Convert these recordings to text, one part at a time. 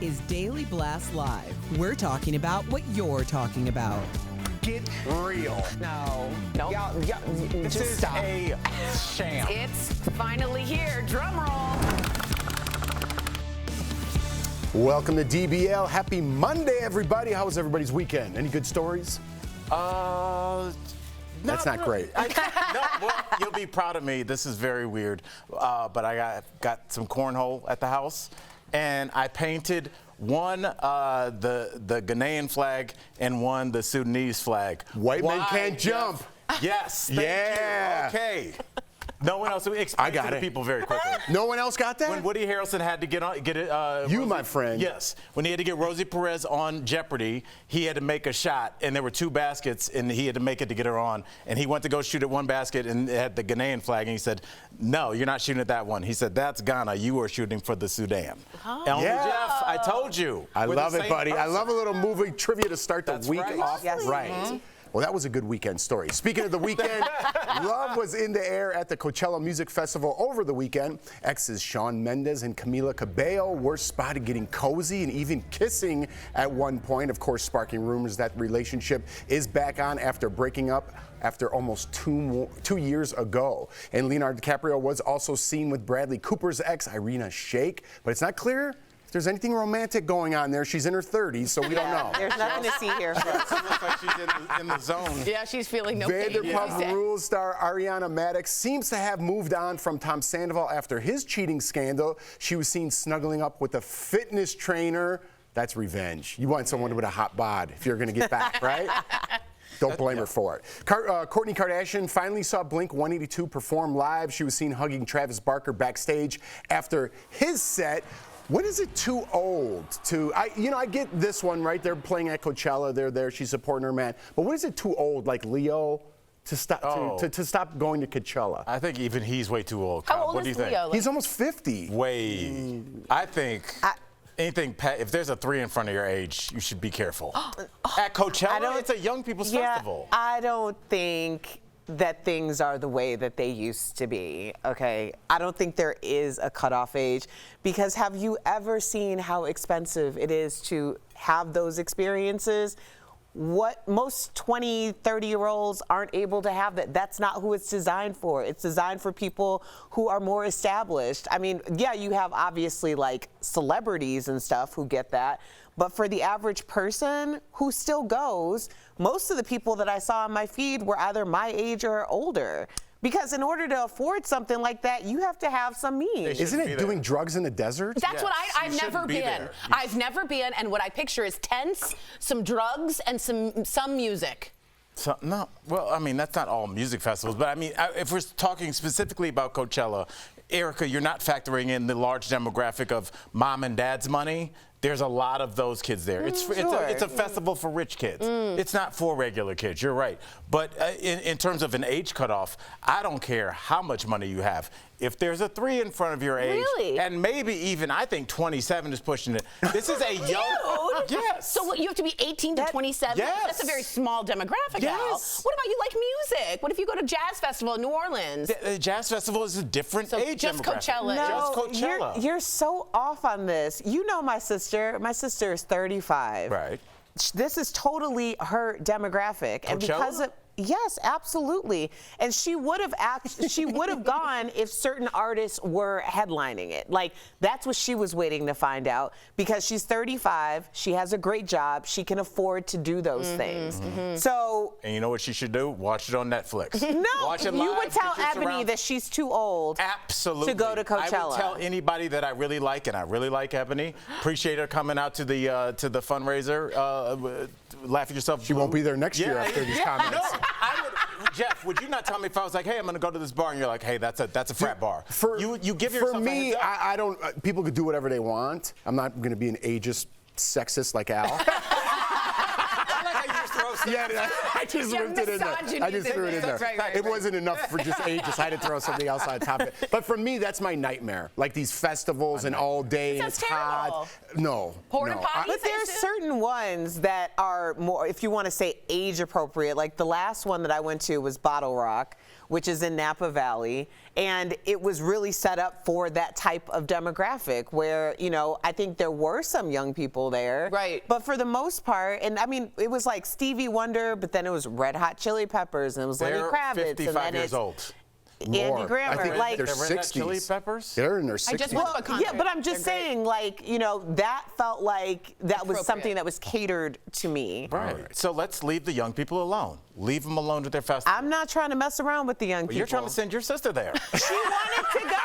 is Daily Blast Live. We're talking about what you're talking about. Get real. No. This Just is stop. a sham. It's finally here. Drum roll. Welcome to DBL. Happy Monday, everybody. How was everybody's weekend? Any good stories? That's not great. Well, you'll be proud of me. This is very weird. But I got some cornhole at the house, and I painted one the Ghanaian flag and one the Sudanese flag. White men can't jump. Yes. Thank Yeah. you. Okay. No one else. I got to the it. people very quickly. No one else got that? When Woody Harrelson had to get it. You, my friend. Yes. When he had to get Rosie Perez on Jeopardy, he had to make a shot, and there were two baskets, and he had to make it to get her on. And he went to go shoot at one basket, and it had the Ghanaian flag, and he said, "No, you're not shooting at that one." He said, "That's Ghana. You are shooting for the Sudan." Elmer Yeah. Jeff, I told you. I We're the love it, same buddy. I person. love a little movie trivia to start the That's week right. off Yes. right. Well, that was a good weekend story. Speaking of the weekend, love was in the air at the Coachella Music Festival over the weekend. Exes Shawn Mendes and Camila Cabello were spotted getting cozy and even kissing at one point, of course, sparking rumors that relationship is back on after breaking up after almost 2 years ago. And Leonardo DiCaprio was also seen with Bradley Cooper's ex, Irina Shayk, but it's not clear if there's anything romantic going on there. She's in her 30s, so we don't know. There's nothing to see here. She looks like she's in the zone. Yeah, she's feeling no pain. Vanderpump Rules star Ariana Madix seems to have moved on from Tom Sandoval after his cheating scandal. She was seen snuggling up with a fitness trainer. That's revenge. You want someone with a hot bod if you're going to get back, right? Don't blame her for it. Kourtney Kardashian finally saw Blink-182 perform live. She was seen hugging Travis Barker backstage after his set. When is it too old to, I get this one, right? They're playing at Coachella, they're there, she's supporting her man. But when is it too old, like Leo, to stop to stop going to Coachella? I think even he's way too old. How Kyle. old What do is you think? Leo? He's almost 50. Way. I think anything, if there's a 3 in front of your age, you should be careful. At Coachella, it's a young people's festival. I don't think that things are the way that they used to be, okay? I don't think there is a cutoff age, because have you ever seen how expensive it is to have those experiences? What most 20, 30-year-olds aren't able to have that. That's not who it's designed for. It's designed for people who are more established. I mean, yeah, you have obviously like celebrities and stuff who get that, but for the average person who still goes, most of the people that I saw on my feed were either my age or older. Because in order to afford something like that, you have to have some means. Isn't it doing drugs in the desert? That's Yes, what you I've never shouldn't be been. there. I've never been, and what I picture is tents, some drugs, and some music. So, no, well, I mean, that's not all music festivals, but I mean, if we're talking specifically about Coachella, Erica, you're not factoring in the large demographic of mom and dad's money. There's a lot of those kids there. It's a festival for rich kids. It's not for regular kids. You're right. But in terms of an age cutoff, I don't care how much money you have. If there's a 3 in front of your age, Really? and maybe even I think 27 is pushing it. This is a young. Yes. So what, you have to be 18 to 27? Yes. That's a very small demographic, Al. Yes. What about you like music? What if you go to Jazz Festival in New Orleans? The Jazz Festival is a different So age just demographic. Coachella. Just No, Coachella. you're so off on this. You know my sister. My sister is 35. Right. This is totally her demographic, and because Coachella? of yes, absolutely. And she would have gone if certain artists were headlining it. Like that's what she was waiting to find out, because she's 35, she has a great job, she can afford to do those things. So And you know what she should do? Watch it on Netflix. no, Watch it you live, would tell get your Ebony surround- that she's too old. Absolutely. to go to I Coachella. would tell anybody that I really like, and I really like Ebony. Appreciate her coming out to the fundraiser. Laugh at yourself. She won't be there next year Yeah. after these No, comments. Jeff, would you not tell me if I was like, hey, I'm going to go to this bar, and you're like, hey, that's a frat bar. You give yourself For a me, heads up. I don't. People could do whatever they want. I'm not going to be an ageist sexist like Al. I like how you just throw stuff. Yeah, I just Yeah, whipped it in there. misogyny I just threw it in there. right, It wasn't enough for just ages. I had to throw something else on top of it. But for me, that's my nightmare. Like these festivals and all day, and Sounds it's hot. No. Porta no. potties? But there's certain ones that are more, if you want to say age appropriate. Like the last one that I went to was Bottle Rock, which is in Napa Valley. And it was really set up for that type of demographic where, you know, I think there were some young people there. Right. But for the most part, and I mean, it was like Stevie Wonder, but then it was Red Hot Chili Peppers, and it was Lenny They're Kravitz. 55 and then years it's old. Andy Grammer. I think like, they're Red Hot 60s. Chili Peppers? They're in their 60s. I just went to a concert. yeah, but I'm just They're great. saying, like, you know, that felt like that was Appropriate. something that was catered to me. Right. So let's leave the young people alone. Leave them alone with their festival. I'm not trying to mess around with the young people. You're trying to send your sister there. She wanted to go.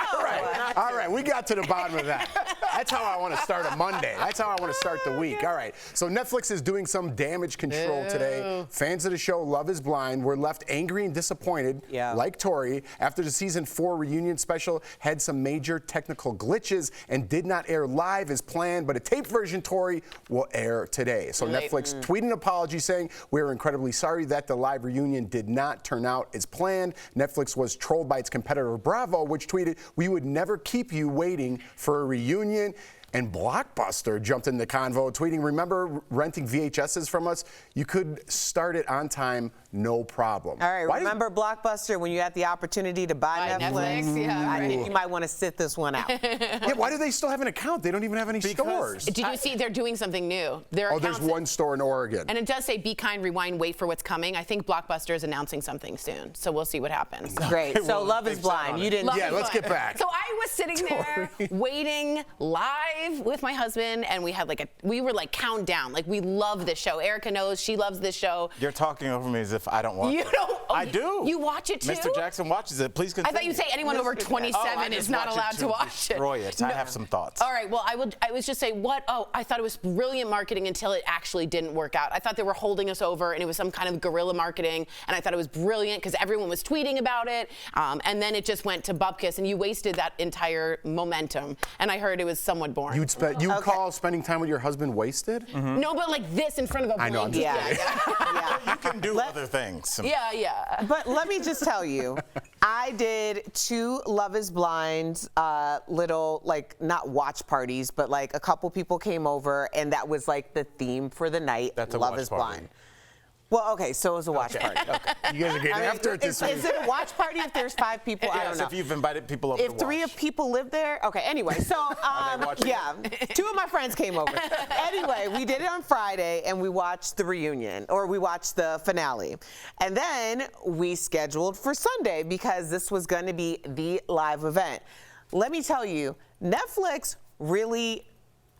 All right, we got to the bottom of that. That's how I want to start a Monday. That's how I want to start the week. All right, so Netflix is doing some damage control today. Fans of the show Love is Blind were left angry and disappointed, like Tori, after the season 4 reunion special had some major technical glitches and did not air live as planned, but a taped version, Tori, will air today. So Netflix tweeted an apology saying, "We're incredibly sorry that the live reunion did not turn out as planned." Netflix was trolled by its competitor Bravo, which tweeted, "We would never keep you waiting for a reunion." And Blockbuster jumped in the convo, tweeting, "Remember renting VHSs from us? You could start it on time, no problem." All right, Why remember Blockbuster when you had the opportunity to buy Netflix? Yeah, I right. think you might want to sit this one out. Yeah, why do they still have an account? They don't even have any stores. Did you see they're doing something new? Their Oh, there's accounts- one store in Oregon. And it does say be kind, rewind, wait for what's coming. I think Blockbuster is announcing something soon, so we'll see what happens. Great. So well, Love is they've set on Blind. it. You didn't. Love Yeah, is let's Blind. get back. So I was sitting there waiting live with my husband, and we had we were like count down. Like, we love this show. Erica knows she loves this show. You're talking over me as if I don't watch You it. don't? Oh, I do. You watch it too? Mr. Jackson watches it. Please continue. I thought you'd say anyone over 27 I is just not watch it allowed to watch it. destroy it. I have some thoughts. All right, well, I was just saying, I thought it was brilliant marketing until it actually didn't work out. I thought they were holding us over, and it was some kind of guerrilla marketing, and I thought it was brilliant because everyone was tweeting about it, and then it just went to bupkis, and you wasted that entire momentum, and I heard it was somewhat boring. You call spending time with your husband wasted? No, but like this in front of a I know, I'm blanket. just kidding. Yeah. You can do other things. Yeah. But let me just tell you, I did 2 Love is Blind little, like, not watch parties, but like a couple people came over, and that was like the theme for the night. That's a Love watch is party. Blind. Well, okay, so it was a watch party. Okay. You guys are getting after it this week. Is it a watch party if there's 5 people? I don't Yes, know. if you've invited people over If to 3 watch. people live there, okay. Anyway, so watching yeah, 2 of my friends came over. Anyway, we did it on Friday, and we watched the reunion, or we watched the finale, and then we scheduled for Sunday because this was going to be the live event. Let me tell you, Netflix really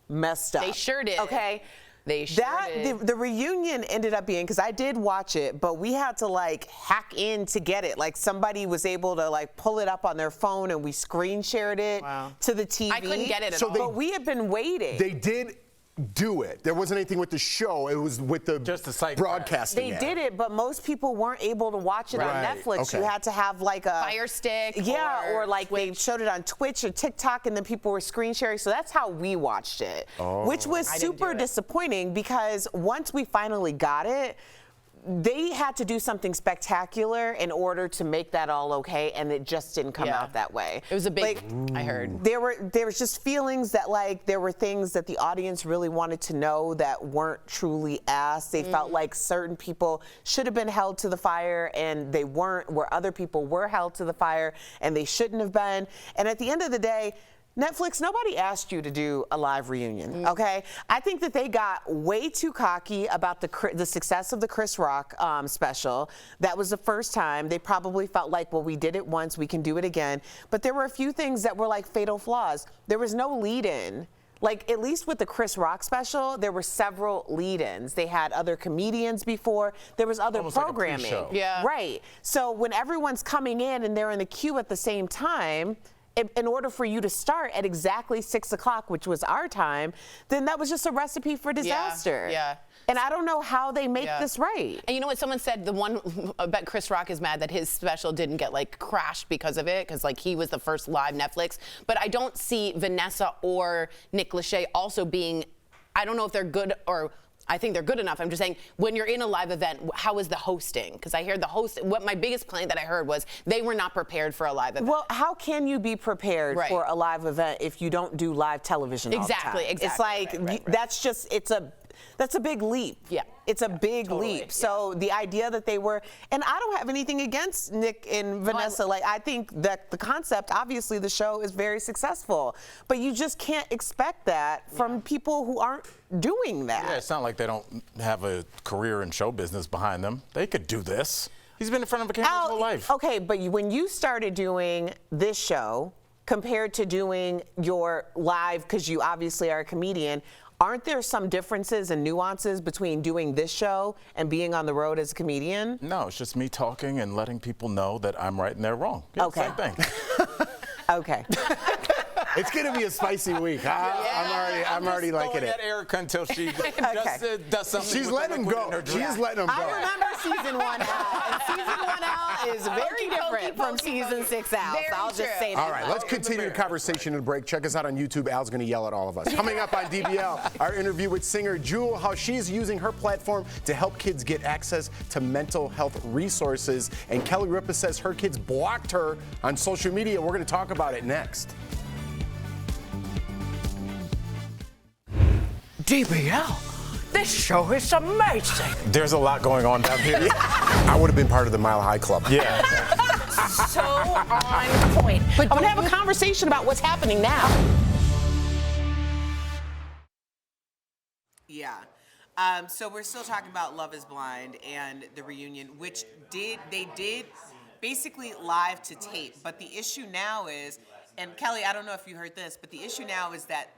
messed up. They sure did. Okay. They sure did. The reunion ended up being, because I did watch it, but we had to like hack in to get it. Like, somebody was able to like pull it up on their phone, and we screen shared it to the TV. I couldn't get it at So all. But we had been waiting. They did do it. There wasn't anything with the show. It was with the Just the site broadcasting. They did it, but most people weren't able to watch it on Right, Netflix. okay. You had to have like a Fire Stick or or like they showed it on Twitch or TikTok, and then people were screen sharing. So that's how we watched it, which was didn't super do it. disappointing because once we finally got it, they had to do something spectacular in order to make that all okay, and it just didn't come Yeah. out that way. It was a big, Like, I heard. there was just feelings that like there were things that the audience really wanted to know that weren't truly asked. They felt like certain people should have been held to the fire and they weren't, where other people were held to the fire and they shouldn't have been. And at the end of the day, Netflix, nobody asked you to do a live reunion, okay? I think that they got way too cocky about the success of the Chris Rock special. That was the first time. They probably felt like, well, we did it once, we can do it again. But there were a few things that were like fatal flaws. There was no lead-in. Like, at least with the Chris Rock special, there were several lead-ins. They had other comedians before. There was other Almost like a programming. pre-show. Yeah. Right. So when everyone's coming in and they're in the queue at the same time, in order for you to start at exactly 6 o'clock, which was our time, then that was just a recipe for disaster. yeah. And I don't know how they make Yeah. this right. And you know what? Someone said I bet Chris Rock is mad that his special didn't get like crashed because of it, because like he was the first live Netflix. But I don't see Vanessa or Nick Lachey also being, I don't know if they're good or I think they're good enough. I'm just saying, when you're in a live event, how is the hosting? Because I hear the host, what my biggest complaint that I heard was they were not prepared for a live event. Well, how can you be prepared Right. for a live event if you don't do live television all the time? Exactly, It's like, right. that's just, it's a That's a big leap. Yeah. It's a big leap. Yeah. So the idea that they were, and I don't have anything against Nick and Vanessa. Like, I think that the concept, obviously the show is very successful, but you just can't expect that from people who aren't doing that. Yeah, it's not like they don't have a career in show business behind them. They could do this. He's been in front of a camera his whole life. Okay, but when you started doing this show compared to doing your live, because you obviously are a comedian, aren't there some differences and nuances between doing this show and being on the road as a comedian? No, it's just me talking and letting people know that I'm right and they're wrong. Yeah, Okay. Same thing. Okay. It's gonna be a spicy week. I'm already liking Going it. at Erica until she does something. She's with letting him liquid go. in her She's drink. letting him go. I remember season 1 out, and season 1 out is very different from season 6 out. Very So I'll just true. say that. All right, let's continue the conversation in the break. Check us out on YouTube. Al's going to yell at all of us. Coming up on DBL, our interview with singer Jewel, how she's using her platform to help kids get access to mental health resources. And Kelly Ripa says her kids blocked her on social media. We're going to talk about it next. DBL, this show is amazing. There's a lot going on down here. I would have been part of the Mile High Club. Yeah. So on point. But I'm going to have a conversation about what's happening now. Yeah. So we're still talking about Love is Blind and the reunion, which they did basically live to tape. But the issue now is, and Kelly, I don't know if you heard this, but the issue now is that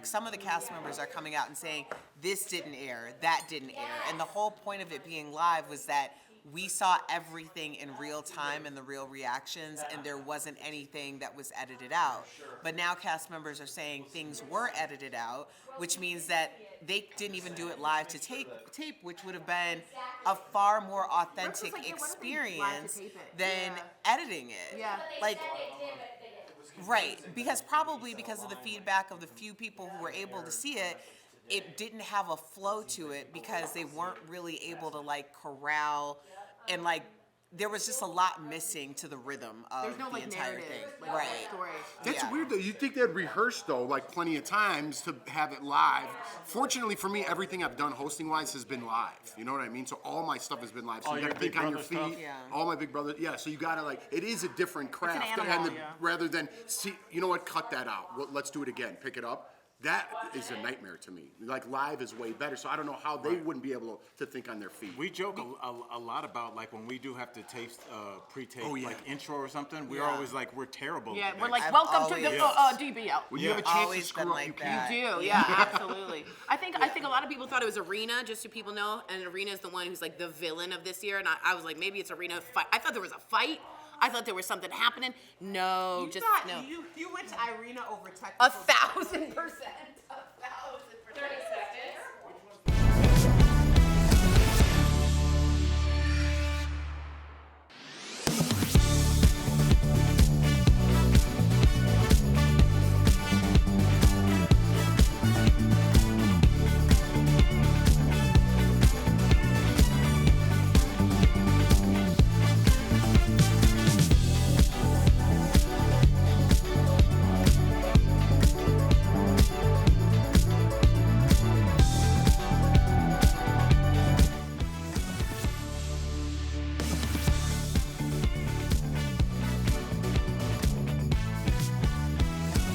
some of the cast members are coming out and saying, this didn't air, that didn't air. And the whole point of it being live was that we saw everything in real time and the real reactions, and there wasn't anything that was edited out. But now cast members are saying things were edited out, which means that they didn't even do it live to tape, which would have been a far more authentic experience than editing it. Yeah. Like, right, because of the feedback of the few people who were able to see it, it didn't have a flow to it because they weren't really able to corral and there was just a lot missing to the rhythm of the entire thing. Right. That's Yeah. weird though. You'd think they'd rehearse though, plenty of times to have it live. Fortunately for me, everything I've done hosting wise has been live. You know what I mean? So all my stuff has been live. So you gotta think on your feet. Yeah. All my Big Brother, yeah. So you gotta it is a different craft. animal, Rather than see, you know what? Cut that out. Well, let's do it again. Pick it up. That is a nightmare to me. Live is way better. So I don't know how they wouldn't be able to think on their feet. We joke a lot about when we do have to taste pre-tape intro or something. We're Yeah. always we're terrible. Yeah, at we're that. like, welcome to the always- DBL. When you have a chance to Always screw been up, you like can't. that. You do, yeah, absolutely. I think a lot of people thought it was Arena, just so people know, and Arena is the one who's the villain of this year, and I was like, maybe it's Arena fight. I thought there was a fight. I thought there was something happening. No, You just thought no. you went to Irina over technical. 1,000%. 1,000%.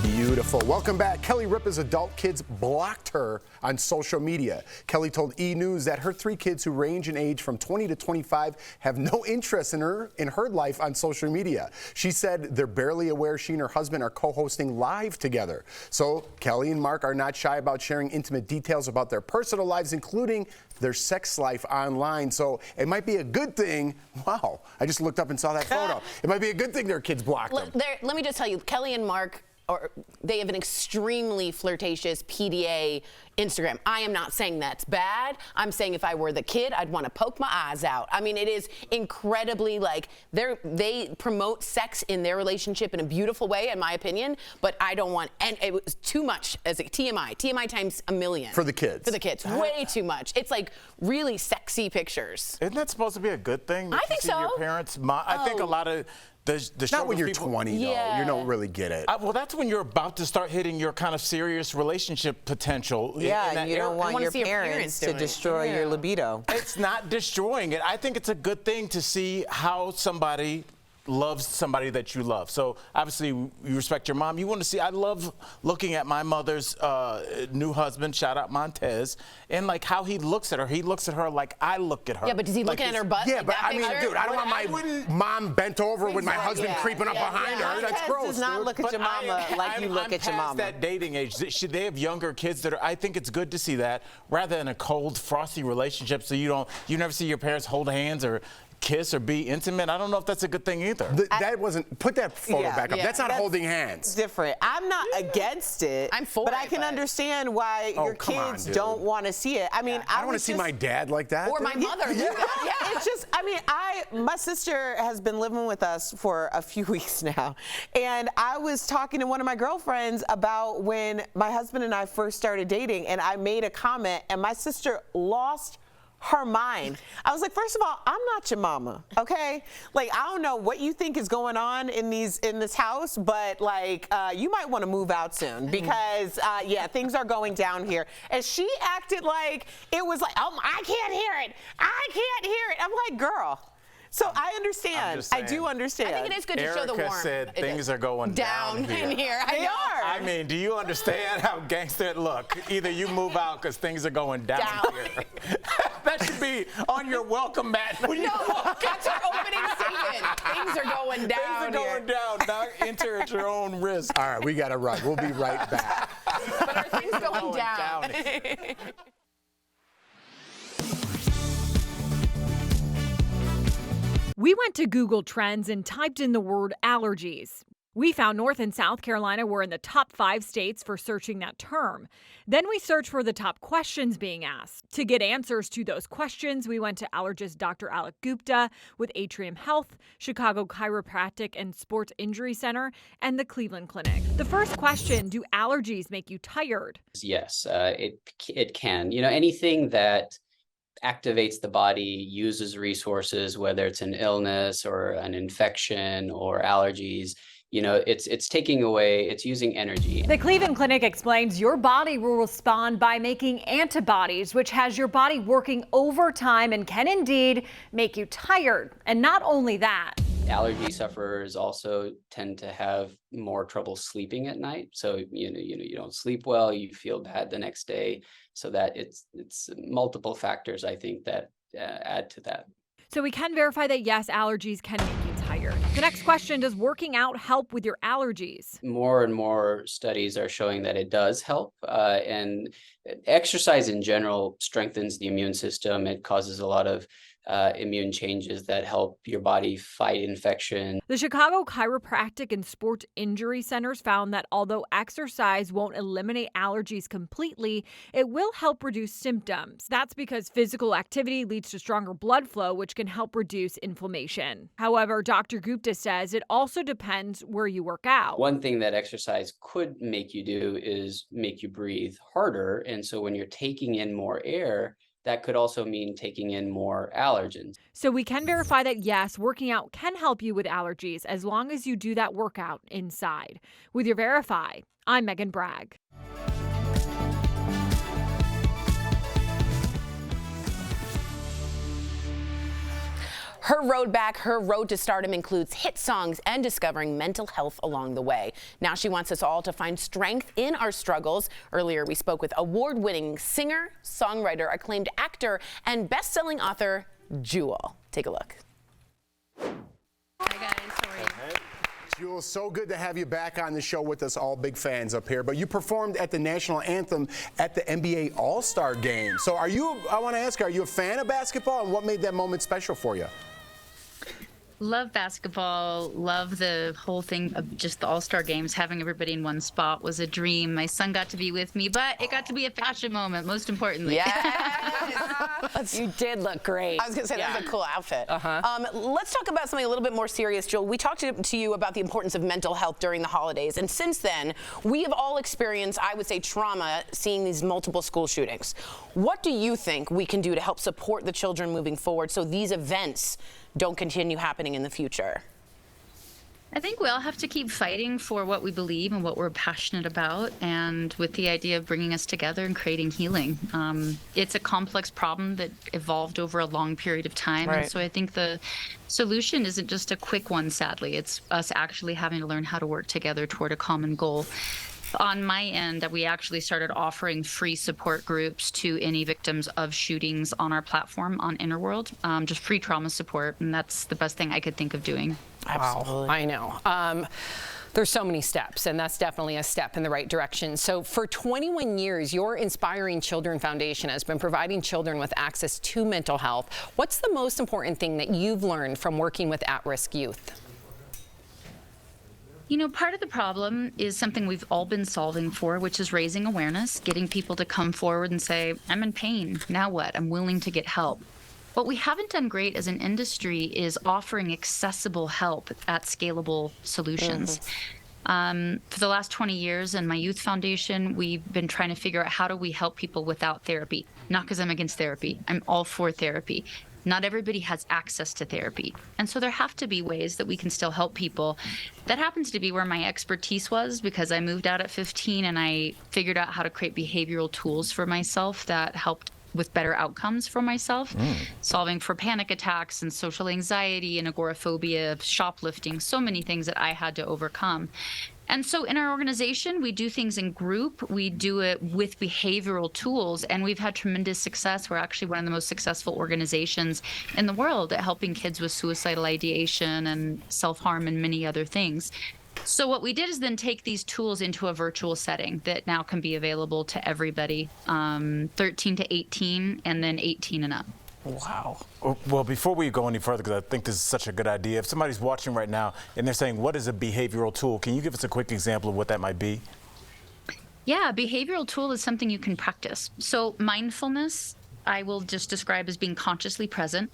Beautiful. Welcome back. Kelly Ripa's adult kids blocked her on social media. Kelly told E! News that her 3 kids, who range in age from 20 to 25, have no interest in her life on social media. She said they're barely aware she and her husband are co-hosting live together. So Kelly and Mark are not shy about sharing intimate details about their personal lives, including their sex life online. So it might be a good thing. Wow, I just looked up and saw that photo. It might be a good thing their kids blocked them. Let me just tell you, Kelly and Mark, they have an extremely flirtatious PDA Instagram. I am not saying that's bad. I'm saying if I were the kid, I'd want to poke my eyes out. I mean, it is incredibly they promote sex in their relationship in a beautiful way, in my opinion, but I don't want, and it was too much as a TMI times a million. For the kids. For the kids, way too much. It's really sexy pictures. Isn't that supposed to be a good thing? I that you think see so. Your parents. I think a lot of the Not struggles when you're people- 20, though. Yeah. You don't really get it. Well, that's when you're about to start hitting your kind of serious relationship potential. Yeah, in that and you area. don't want wanna your see your parents parents to doing it. destroy your libido. It's not destroying it. I think it's a good thing to see how somebody loves somebody that you love. So obviously you respect your mom. You want to see, I love looking at my mother's new husband, shout out Montez, and like how he looks at her. He looks at her like I look at her. Yeah, but is he Like looking at it's- her butt? Yeah, like but that I mean, picture? dude, I don't want my mom bent over with my husband Yeah, creeping up yeah, behind yeah. her. That's Montez gross, does not dude. look at your mama like you look I'm at your past mama. that dating age. They have younger kids that are. I think it's good to see that rather than a cold, frosty relationship. So you never see your parents hold hands or kiss or be intimate. I don't know if that's a good thing either. That wasn't. Put that photo Yeah, back up. yeah. That's not holding hands. Different. I'm not against it. I'm for but it, I can but- understand why Oh, your come on, kids dude. don't want to see it. I mean, I don't want to was see just- my dad like that. Or my dude. mother. Yeah, it's just, I mean, my sister has been living with us for a few weeks now. And I was talking to one of my girlfriends about when my husband and I first started dating, and I made a comment, and my sister lost her mind. I was like, first of all, I'm not your mama, okay? Like, I don't know what you think is going on in this house, but like, you might want to move out soon because, yeah, things are going down here. And she acted like it was like, oh, I can't hear it. I can't hear it. I'm like, girl. So I understand. just I do saying. understand. I think it is good to show the Erica warmth. said It things is. are going down in here. I They know. are. I mean, do you understand how gangster it look? Either you move out because things are going down here. That should be on your welcome mat. When you No, that's our opening statement. Things are going down. Things are going down. Now enter at your own risk. All right, we got to run. We'll be right back. But are things going down? We went to Google Trends and typed in the word allergies. We found North and South Carolina were in the top 5 states for searching that term. Then we searched for the top questions being asked. To get answers to those questions, we went to allergist Dr. Alec Gupta with Atrium Health, Chicago Chiropractic and Sports Injury Center, and the Cleveland Clinic. The first question, do allergies make you tired? Yes, it can. You know, anything that activates the body, uses resources, whether it's an illness or an infection or allergies, you know, it's taking away, it's using energy. The Cleveland Clinic explains your body will respond by making antibodies, which has your body working overtime and can indeed make you tired. And not only that. Allergy sufferers also tend to have more trouble sleeping at night. So, you don't sleep well, you feel bad the next day. So that it's multiple factors, I think, that add to that. So we can verify that, yes, allergies can make you tired. The next question, does working out help with your allergies? More and more studies are showing that it does help. And exercise in general strengthens the immune system. It causes a lot of immune changes that help your body fight infection. The Chicago Chiropractic and Sports Injury Centers found that although exercise won't eliminate allergies completely, it will help reduce symptoms. That's because physical activity leads to stronger blood flow, which can help reduce inflammation. However, Dr. Gupta says it also depends where you work out. One thing that exercise could make you do is make you breathe harder. And so when you're taking in more air, that could also mean taking in more allergens. So we can verify that, yes, working out can help you with allergies as long as you do that workout inside. With your Verify, I'm Megan Bragg. Her road back, her road to stardom includes hit songs and discovering mental health along the way. Now she wants us all to find strength in our struggles. Earlier, we spoke with award-winning singer, songwriter, acclaimed actor, and best-selling author, Jewel. Take a look. Hi guys, how are you? Jewel, so good to have you back on the show with us, all big fans up here. But you performed at the national anthem at the NBA All-Star Game. So I want to ask, are you a fan of basketball, and what made that moment special for you? Love basketball, love the whole thing of just the All-Star Games. Having everybody in one spot was a dream. My son got to be with me, but it got to be a fashion moment, most importantly. Yes. You did look great. I was going to say, that's a cool outfit. Let's talk about something a little bit more serious, Joel. We talked to you about the importance of mental health during the holidays, and since then, we have all experienced, I would say, trauma seeing these multiple school shootings. What do you think we can do to help support the children moving forward so these events don't continue happening in the future? I think we all have to keep fighting for what we believe and what we're passionate about, and with the idea of bringing us together and creating healing. It's a complex problem that evolved over a long period of time, and so I think the solution isn't just a quick one, sadly. It's us actually having to learn how to work together toward a common goal. On my end, we actually started offering free support groups to any victims of shootings on our platform on Innerworld, just free trauma support, and that's the best thing I could think of doing. Wow, I know. There's so many steps, and that's definitely a step in the right direction. So for 21 years, your Inspiring Children Foundation has been providing children with access to mental health. What's the most important thing that you've learned from working with at-risk youth? You know, part of the problem is something we've all been solving for, which is raising awareness, getting people to come forward and say, I'm in pain, now what? I'm willing to get help. What we haven't done great as an industry is offering accessible help at scalable solutions. For the last 20 years in my youth foundation, we've been trying to figure out how do we help people without therapy. Not because I'm against therapy, I'm all for therapy. Not everybody has access to therapy. And so there have to be ways that we can still help people. That happens to be where my expertise was, because I moved out at 15 and I figured out how to create behavioral tools for myself that helped with better outcomes for myself, solving for panic attacks and social anxiety and agoraphobia, shoplifting, so many things that I had to overcome. And so in our organization, we do things in group, we do it with behavioral tools, and we've had tremendous success. We're actually one of the most successful organizations in the world at helping kids with suicidal ideation and self-harm and many other things. So what we did is then take these tools into a virtual setting that now can be available to everybody, 13 to 18, and then 18 and up. Wow. Well, before we go any further, because I think this is such a good idea, if somebody's watching right now and they're saying, what is a behavioral tool? Can you give us a quick example of what that might be? Yeah, a behavioral tool is something you can practice. So mindfulness, I will just describe as being consciously present.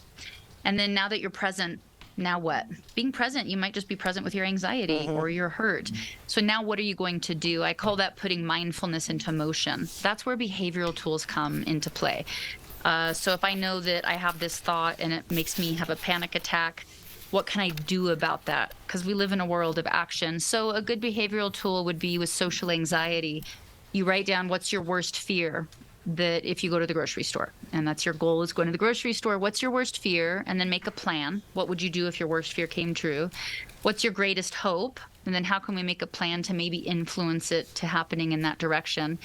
And then now that you're present, now what? Being present, you might just be present with your anxiety or your hurt. So now what are you going to do? I call that putting mindfulness into motion. That's where behavioral tools come into play. So if I know that I have this thought and it makes me have a panic attack, what can I do about that? Because we live in a world of action. So a good behavioral tool would be with social anxiety. You write down what's your worst fear that if you go to the grocery store, and that's your goal is going to the grocery store, what's your worst fear? And then make a plan. What would you do if your worst fear came true? What's your greatest hope? And then how can we make a plan to maybe influence it to happening in that direction?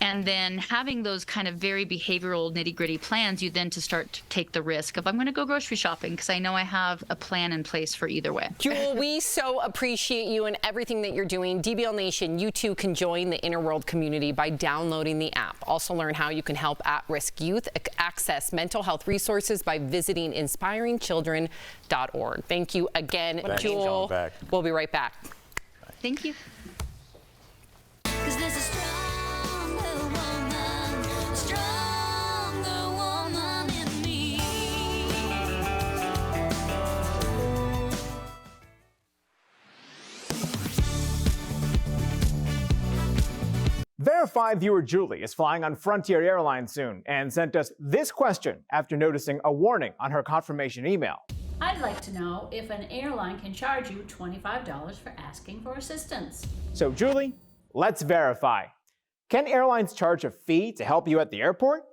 And then having those kind of very behavioral nitty-gritty plans, you then to start to take the risk of, I'm going to go grocery shopping because I know I have a plan in place for either way. Jewel, we so appreciate you and everything that you're doing. DBL Nation, you too can join the Innerworld community by downloading the app. Also learn how you can help at-risk youth access mental health resources by visiting inspiringchildren.org. Thank you again, Jewel. We'll be right back. Thank you. Verified viewer Julie is flying on Frontier Airlines soon and sent us this question after noticing a warning on her confirmation email. I'd like to know if an airline can charge you $25 for asking for assistance. So Julie, let's verify. Can airlines charge a fee to help you at the airport?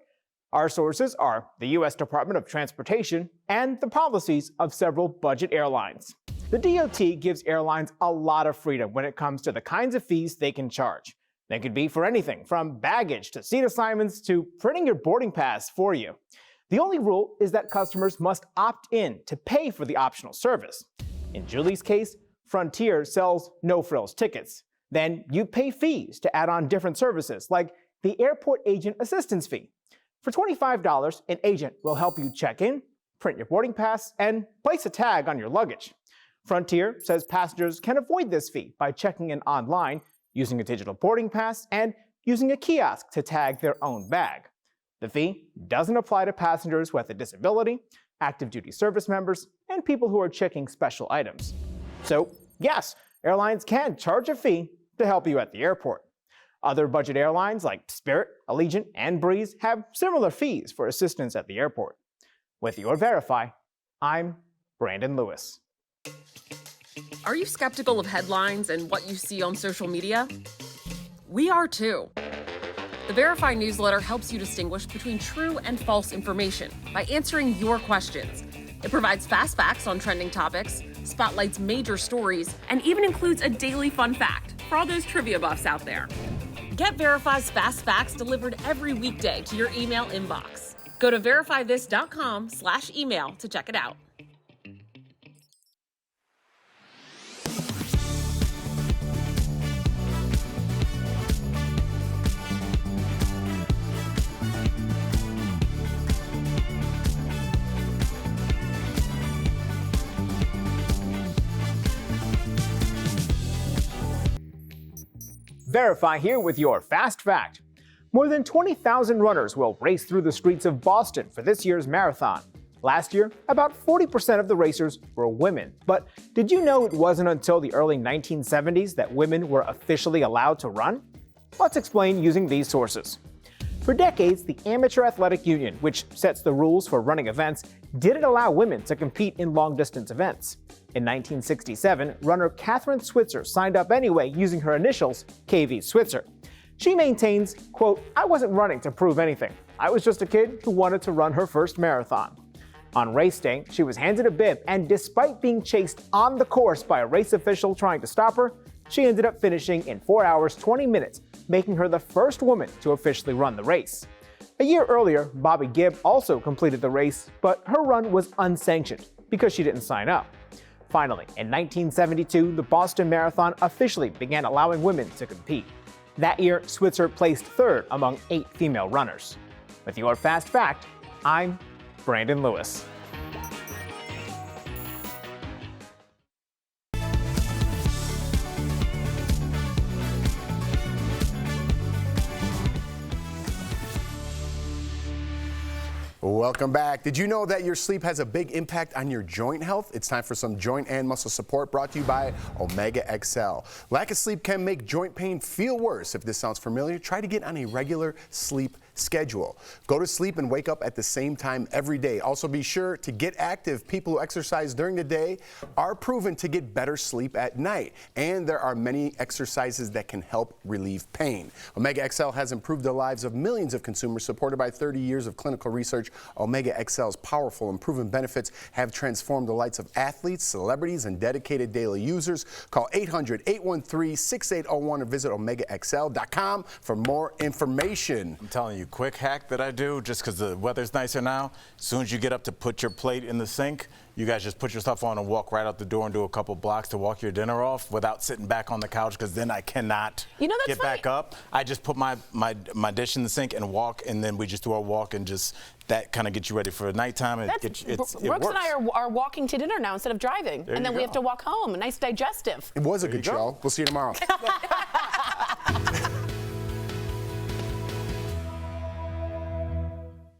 Our sources are the U.S. Department of Transportation and the policies of several budget airlines. The DOT gives airlines a lot of freedom when it comes to the kinds of fees they can charge. They could be for anything from baggage to seat assignments to printing your boarding pass for you. The only rule is that customers must opt in to pay for the optional service. In Julie's case, Frontier sells no-frills tickets. Then you pay fees to add on different services like the airport agent assistance fee. For $25, an agent will help you check in, print your boarding pass, and place a tag on your luggage. Frontier says passengers can avoid this fee by checking in online, using a digital boarding pass, and using a kiosk to tag their own bag. The fee doesn't apply to passengers with a disability, active duty service members, and people who are checking special items. So yes, airlines can charge a fee to help you at the airport. Other budget airlines like Spirit, Allegiant, and Breeze have similar fees for assistance at the airport. With your Verify, I'm Brandon Lewis. Are you skeptical of headlines and what you see on social media? We are too. The Verify newsletter helps you distinguish between true and false information by answering your questions. It provides fast facts on trending topics, spotlights major stories, and even includes a daily fun fact for all those trivia buffs out there. Get Verify's fast facts delivered every weekday to your email inbox. Go to verifythis.com/email to check it out. Verify here with your Fast Fact. More than 20,000 runners will race through the streets of Boston for this year's marathon. Last year, about 40% of the racers were women. But did you know it wasn't until the early 1970s that women were officially allowed to run? Let's explain using these sources. For decades, the Amateur Athletic Union, which sets the rules for running events, didn't allow women to compete in long-distance events. In 1967, runner Catherine Switzer signed up anyway using her initials, KV Switzer. She maintains, quote, "I wasn't running to prove anything. I was just a kid who wanted to run her first marathon." On race day, she was handed a bib, and despite being chased on the course by a race official trying to stop her, she ended up finishing in 4 hours, 20 minutes, making her the first woman to officially run the race. A year earlier, Bobby Gibb also completed the race, but her run was unsanctioned because she didn't sign up. Finally, in 1972, the Boston Marathon officially began allowing women to compete. That year, Switzer placed third among 8 female runners. With your Fast Fact, I'm Brandon Lewis. Welcome back. Did you know that your sleep has a big impact on your joint health? It's time for some joint and muscle support brought to you by Omega XL. Lack of sleep can make joint pain feel worse. If this sounds familiar, try to get on a regular sleep schedule. Go to sleep and wake up at the same time every day. Also be sure to get active. People who exercise during the day are proven to get better sleep at night. And there are many exercises that can help relieve pain. Omega XL has improved the lives of millions of consumers, supported by 30 years of clinical research. Omega XL's powerful and proven benefits have transformed the lives of athletes, celebrities, and dedicated daily users. Call 800-813-6801 or visit OmegaXL.com for more information. I'm telling you, quick hack that I do, just because the weather's nicer now. As soon as you get up to put your plate in the sink, you guys just put your stuff on and walk right out the door and do a couple blocks to walk your dinner off without sitting back on the couch, because then I cannot get back up. I just put my dish in the sink and walk, and then we just do our walk, and just that kind of gets you ready for nighttime. And Brooks works. and I are walking to dinner now instead of driving, and then we have to walk home. A nice digestive. It was a good show. We'll see you tomorrow.